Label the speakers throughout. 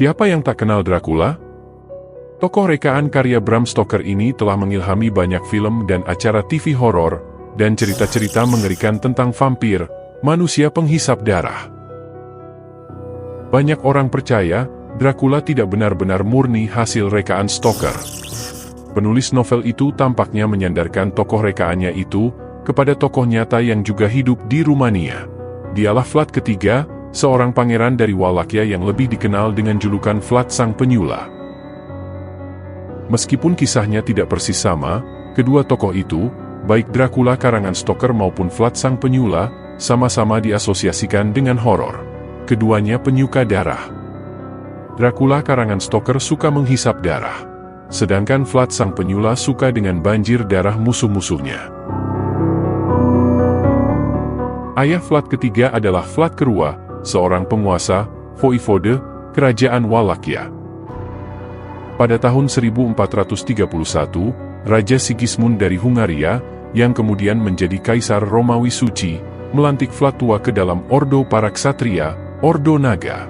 Speaker 1: Siapa yang tak kenal Dracula? Tokoh rekaan karya Bram Stoker ini telah mengilhami banyak film dan acara TV horor, dan cerita-cerita mengerikan tentang vampir, manusia penghisap darah. Banyak orang percaya, Dracula tidak benar-benar murni hasil rekaan Stoker. Penulis novel itu tampaknya menyandarkan tokoh rekaannya itu kepada tokoh nyata yang juga hidup di Rumania. Dialah Vlad ketiga, seorang pangeran dari Wallachia yang lebih dikenal dengan julukan Vlad Sang Penyula. Meskipun kisahnya tidak persis sama, kedua tokoh itu, baik Dracula karangan Stoker maupun Vlad Sang Penyula, sama-sama diasosiasikan dengan horor. Keduanya penyuka darah. Dracula karangan Stoker suka menghisap darah, sedangkan Vlad Sang Penyula suka dengan banjir darah musuh-musuhnya. Ayah Vlad ketiga adalah Vlad Kedua, seorang penguasa, voivode, kerajaan Wallachia. Pada tahun 1431, Raja Sigismund dari Hungaria, yang kemudian menjadi Kaisar Romawi Suci, melantik Vlad Tua ke dalam Ordo para Ksatria, Ordo Naga.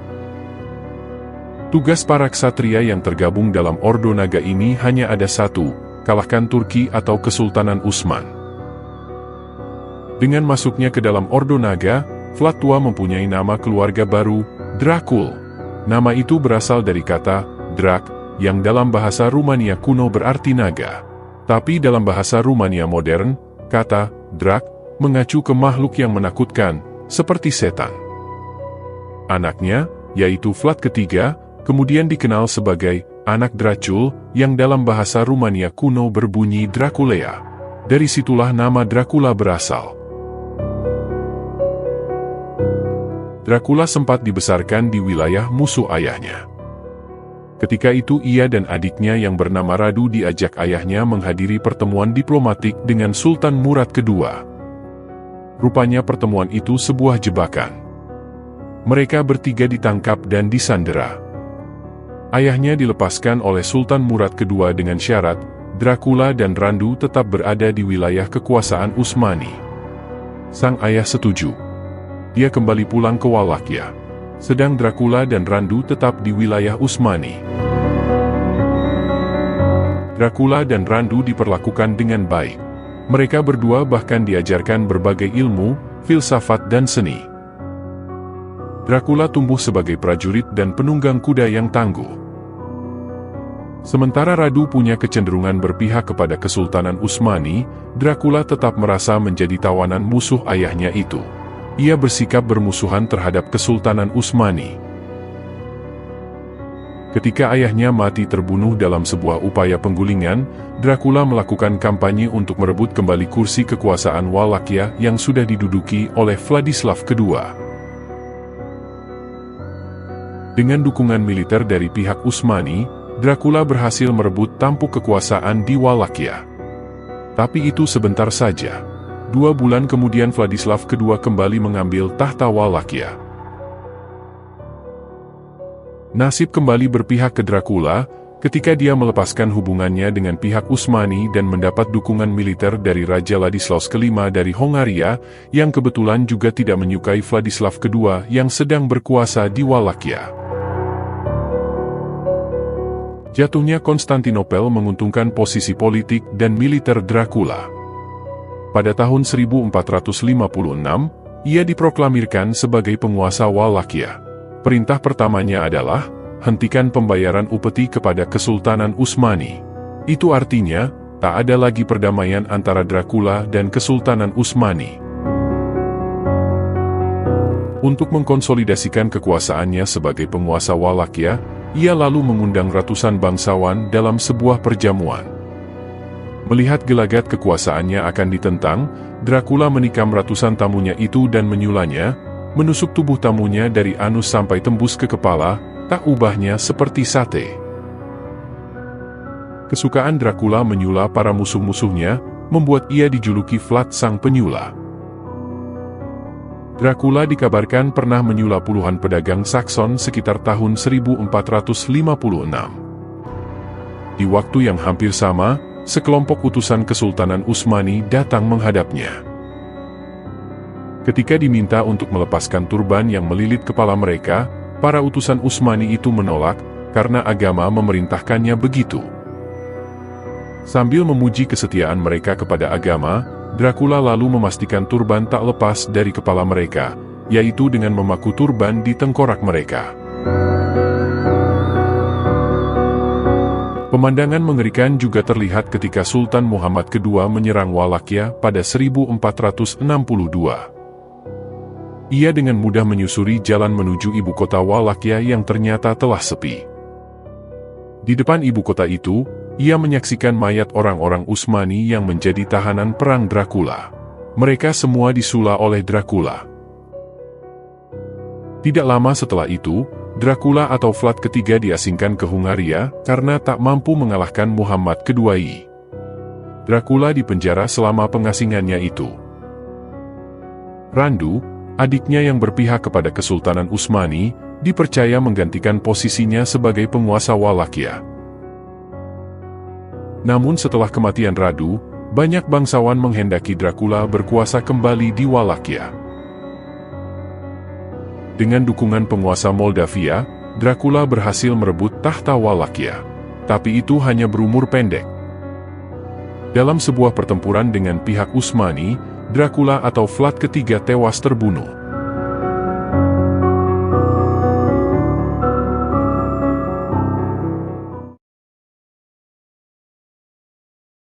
Speaker 1: Tugas para ksatria yang tergabung dalam Ordo Naga ini hanya ada satu, kalahkan Turki atau Kesultanan Utsman. Dengan masuknya ke dalam Ordo Naga, Vlad Tua mempunyai nama keluarga baru, Dracul. Nama itu berasal dari kata Drac, yang dalam bahasa Rumania kuno berarti naga. Tapi dalam bahasa Rumania modern, kata Drac mengacu ke makhluk yang menakutkan, seperti setan. Anaknya, yaitu Vlad ketiga, kemudian dikenal sebagai anak Dracul, yang dalam bahasa Rumania kuno berbunyi Draculea. Dari situlah nama Dracula berasal. Dracula sempat dibesarkan di wilayah musuh ayahnya. Ketika itu ia dan adiknya yang bernama Radu diajak ayahnya menghadiri pertemuan diplomatik dengan Sultan Murad II. Rupanya pertemuan itu sebuah jebakan. Mereka bertiga ditangkap dan disandera. Ayahnya dilepaskan oleh Sultan Murad II dengan syarat, Dracula dan Randu tetap berada di wilayah kekuasaan Utsmani. Sang ayah setuju. Dia kembali pulang ke Wallachia. Sedang Dracula dan Randu tetap di wilayah Utsmani. Dracula dan Randu diperlakukan dengan baik. Mereka berdua bahkan diajarkan berbagai ilmu, filsafat dan seni. Dracula tumbuh sebagai prajurit dan penunggang kuda yang tangguh. Sementara Radu punya kecenderungan berpihak kepada Kesultanan Utsmani, Dracula tetap merasa menjadi tawanan musuh ayahnya itu. Ia bersikap bermusuhan terhadap Kesultanan Utsmani. Ketika ayahnya mati terbunuh dalam sebuah upaya penggulingan, Dracula melakukan kampanye untuk merebut kembali kursi kekuasaan Wallachia yang sudah diduduki oleh Vladislav II. Dengan dukungan militer dari pihak Utsmani, Dracula berhasil merebut tampuk kekuasaan di Wallachia. Tapi itu sebentar saja. 2 bulan kemudian Vladislav II kembali mengambil tahta Wallachia. Nasib kembali berpihak ke Dracula ketika dia melepaskan hubungannya dengan pihak Utsmani dan mendapat dukungan militer dari Raja Ladislaus V dari Hongaria, yang kebetulan juga tidak menyukai Vladislav II yang sedang berkuasa di Wallachia. Jatuhnya Konstantinopel menguntungkan posisi politik dan militer Dracula. Pada tahun 1456, ia diproklamirkan sebagai penguasa Wallachia. Perintah pertamanya adalah, hentikan pembayaran upeti kepada Kesultanan Utsmani. Itu artinya, tak ada lagi perdamaian antara Dracula dan Kesultanan Utsmani. Untuk mengkonsolidasikan kekuasaannya sebagai penguasa Wallachia, ia lalu mengundang ratusan bangsawan dalam sebuah perjamuan. Melihat gelagat kekuasaannya akan ditentang, Dracula menikam ratusan tamunya itu dan menyulanya, menusuk tubuh tamunya dari anus sampai tembus ke kepala, tak ubahnya seperti sate. Kesukaan Dracula menyula para musuh-musuhnya, membuat ia dijuluki Vlad Sang Penyula. Dracula dikabarkan pernah menyula puluhan pedagang Sakson sekitar tahun 1456. Di waktu yang hampir sama, sekelompok utusan Kesultanan Utsmani datang menghadapnya. Ketika diminta untuk melepaskan turban yang melilit kepala mereka, Para utusan Utsmani itu menolak, karena agama memerintahkannya begitu. Sambil memuji kesetiaan mereka kepada agama, Dracula lalu memastikan turban tak lepas dari kepala mereka, yaitu dengan memaku turban di tengkorak mereka. Pemandangan mengerikan juga terlihat ketika Sultan Muhammad II menyerang Wallachia pada 1462. Ia dengan mudah menyusuri jalan menuju ibu kota Wallachia yang ternyata telah sepi. Di depan ibu kota itu, ia menyaksikan mayat orang-orang Utsmani yang menjadi tahanan perang Dracula. Mereka semua disula oleh Dracula. Tidak lama setelah itu, Dracula atau Vlad ketiga diasingkan ke Hungaria karena tak mampu mengalahkan Muhammad II. Dracula dipenjara selama pengasingannya itu. Randu, adiknya yang berpihak kepada Kesultanan Utsmani, dipercaya menggantikan posisinya sebagai penguasa Wallachia. Namun setelah kematian Radu, banyak bangsawan menghendaki Dracula berkuasa kembali di Wallachia. Dengan dukungan penguasa Moldavia, Dracula berhasil merebut tahta Wallachia. Tapi itu hanya berumur pendek. Dalam sebuah pertempuran dengan pihak Utsmani, Dracula atau Vlad ketiga tewas terbunuh.